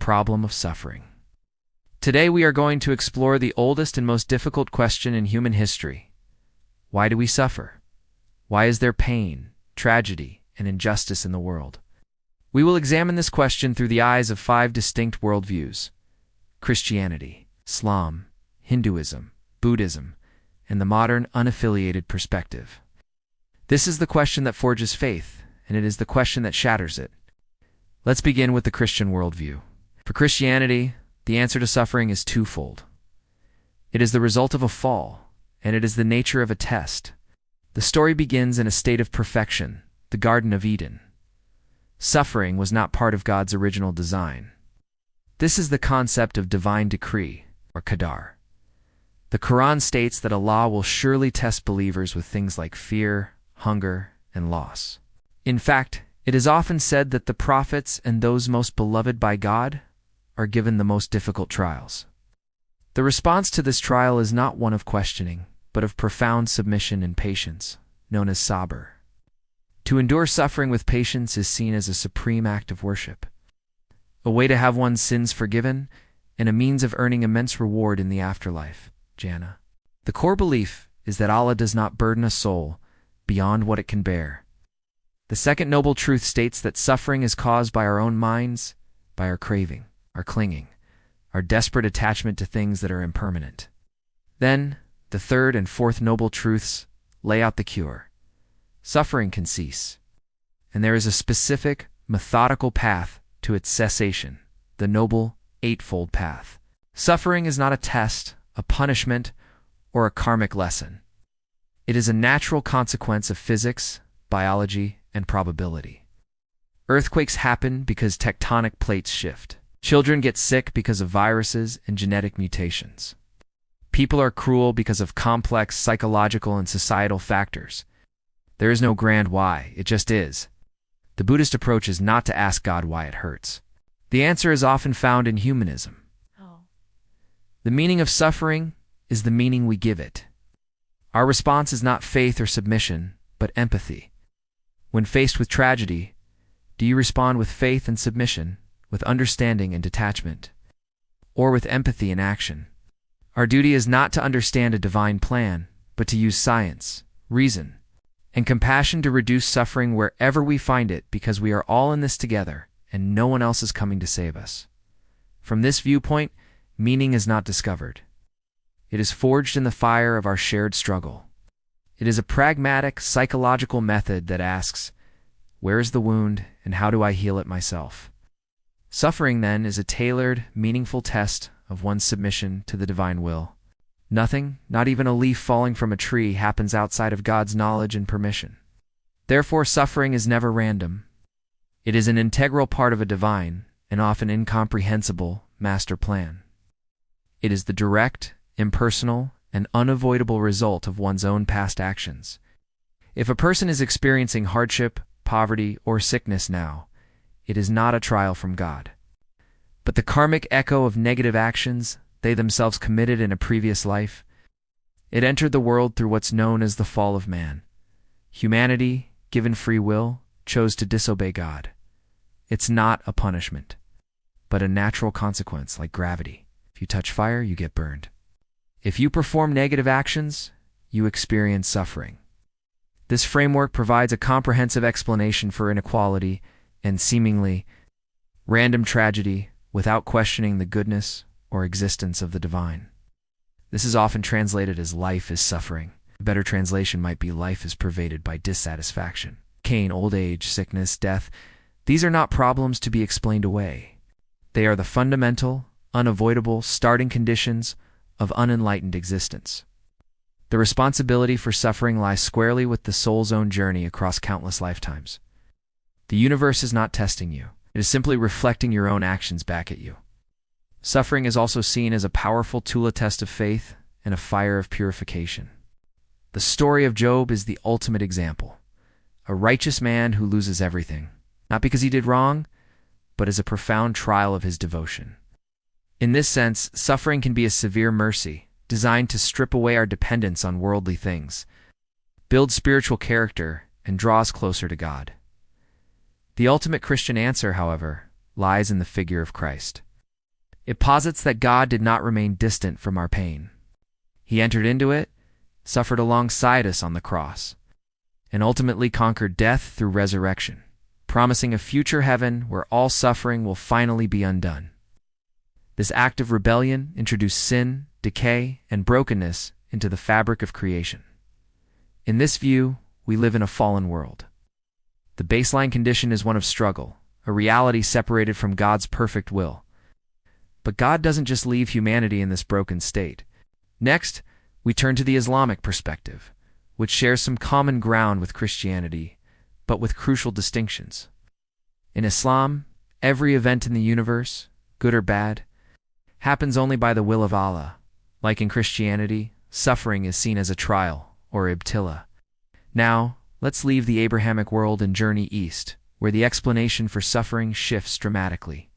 problem of suffering. Today we are going to explore the oldest and most difficult question in human history. Why do we suffer? Why is there pain, tragedy, and injustice in the world? We will examine this question through the eyes of 5 distinct worldviews: Christianity, Islam, Hinduism, Buddhism, and the modern unaffiliated perspective. This is the question that forges faith, and it is the question that shatters it. Let's begin with the Christian worldview. For Christianity, the answer to suffering is twofold. It is the result of a fall, and it is the nature of a test. The story begins in a state of perfection, the Garden of Eden. Suffering was not part of God's original design. This is the concept of divine decree, or Qadr. The Quran states that Allah will surely test believers with things like fear, hunger, and loss. In fact, it is often said that the prophets and those most beloved by God are given the most difficult trials. The response to this trial is not one of questioning, but of profound submission and patience, known as sabr. To endure suffering with patience is seen as a supreme act of worship, a way to have one's sins forgiven, and a means of earning immense reward in the afterlife, Jannah. The core belief is that Allah does not burden a soul beyond what it can bear. The second noble truth states that suffering is caused by our own minds, by our craving, our clinging, our desperate attachment to things that are impermanent. Then, the third and fourth noble truths lay out the cure. Suffering can cease, and there is a specific, methodical path to its cessation, the noble eightfold path. Suffering is not a test, a punishment, or a karmic lesson. It is a natural consequence of physics, biology, and probability. Earthquakes happen because tectonic plates shift. Children get sick because of viruses and genetic mutations. People are cruel because of complex psychological and societal factors. There is no grand why, it just is. The Buddhist approach is not to ask God why it hurts. The answer is often found in humanism. The meaning of suffering is the meaning we give it. Our response is not faith or submission, but empathy. When faced with tragedy, do you respond with faith and submission, with understanding and detachment, or with empathy and action? Our duty is not to understand a divine plan, but to use science, reason, and compassion to reduce suffering wherever we find it, because we are all in this together, and no one else is coming to save us. From this viewpoint, meaning is not discovered. It is forged in the fire of our shared struggle. It is a pragmatic, psychological method that asks, where is the wound, and how do I heal it myself? Suffering, then, is a tailored, meaningful test of one's submission to the divine will. Nothing, not even a leaf falling from a tree, happens outside of God's knowledge and permission. Therefore, suffering is never random. It is an integral part of a divine, and often incomprehensible, master plan. It is the direct, impersonal, and unavoidable result of one's own past actions. If a person is experiencing hardship, poverty, or sickness now, it is not a trial from God, but the karmic echo of negative actions they themselves committed in a previous life. It entered the world through what's known as the fall of man. Humanity, given free will, chose to disobey God. It's not a punishment, but a natural consequence like gravity. If you touch fire, you get burned. If you perform negative actions, you experience suffering. This framework provides a comprehensive explanation for inequality and seemingly random tragedy without questioning the goodness or existence of the divine. This is often translated as life is suffering. A better translation might be life is pervaded by dissatisfaction. Pain, old age, sickness, death, these are not problems to be explained away. They are the fundamental, unavoidable starting conditions of unenlightened existence. The responsibility for suffering lies squarely with the soul's own journey across countless lifetimes. The universe is not testing you. It is simply reflecting your own actions back at you. Suffering is also seen as a powerful tool, a test of faith, and a fire of purification. The story of Job is the ultimate example. A righteous man who loses everything, not because he did wrong, but as a profound trial of his devotion. In this sense, suffering can be a severe mercy, designed to strip away our dependence on worldly things, build spiritual character, and draw us closer to God. The ultimate Christian answer, however, lies in the figure of Christ. It posits that God did not remain distant from our pain. He entered into it, suffered alongside us on the cross, and ultimately conquered death through resurrection, promising a future heaven where all suffering will finally be undone. This act of rebellion introduced sin, decay, and brokenness into the fabric of creation. In this view, we live in a fallen world. The baseline condition is one of struggle, a reality separated from God's perfect will. But God doesn't just leave humanity in this broken state. Next, we turn to the Islamic perspective, which shares some common ground with Christianity, but with crucial distinctions. In Islam, every event in the universe, good or bad, happens only by the will of Allah. Like in Christianity, suffering is seen as a trial, or ibtila. Now, let's leave the Abrahamic world and journey east, where the explanation for suffering shifts dramatically.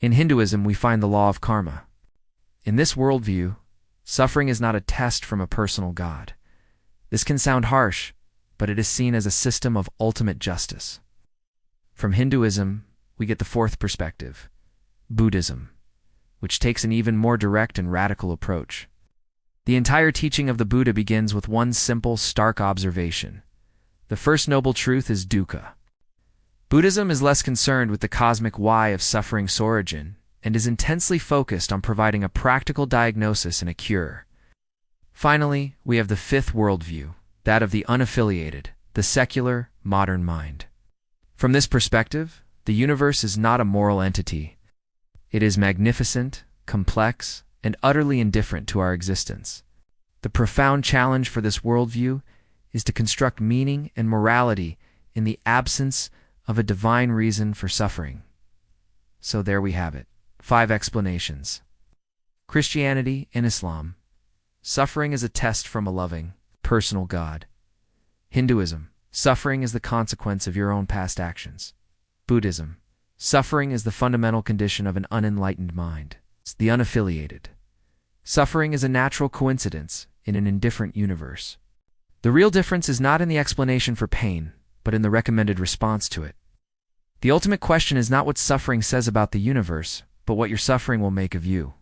In Hinduism, we find the law of karma. In this worldview, suffering is not a test from a personal God. This can sound harsh, but it is seen as a system of ultimate justice. From Hinduism, we get the fourth perspective, Buddhism, which takes an even more direct and radical approach. The entire teaching of the Buddha begins with one simple, stark observation. The first noble truth is dukkha. Buddhism is less concerned with the cosmic why of suffering's origin and is intensely focused on providing a practical diagnosis and a cure. Finally, we have the fifth worldview, that of the unaffiliated, the secular, modern mind. From this perspective, the universe is not a moral entity. It is magnificent, complex, and utterly indifferent to our existence. The profound challenge for this worldview is to construct meaning and morality in the absence of a divine reason for suffering. So there we have it, 5 explanations. Christianity and Islam. Suffering is a test from a loving, personal God. Hinduism. Suffering is the consequence of your own past actions. Buddhism. Suffering is the fundamental condition of an unenlightened mind. It's the unaffiliated. Suffering is a natural coincidence in an indifferent universe. The real difference is not in the explanation for pain, but in the recommended response to it. The ultimate question is not what suffering says about the universe, but what your suffering will make of you.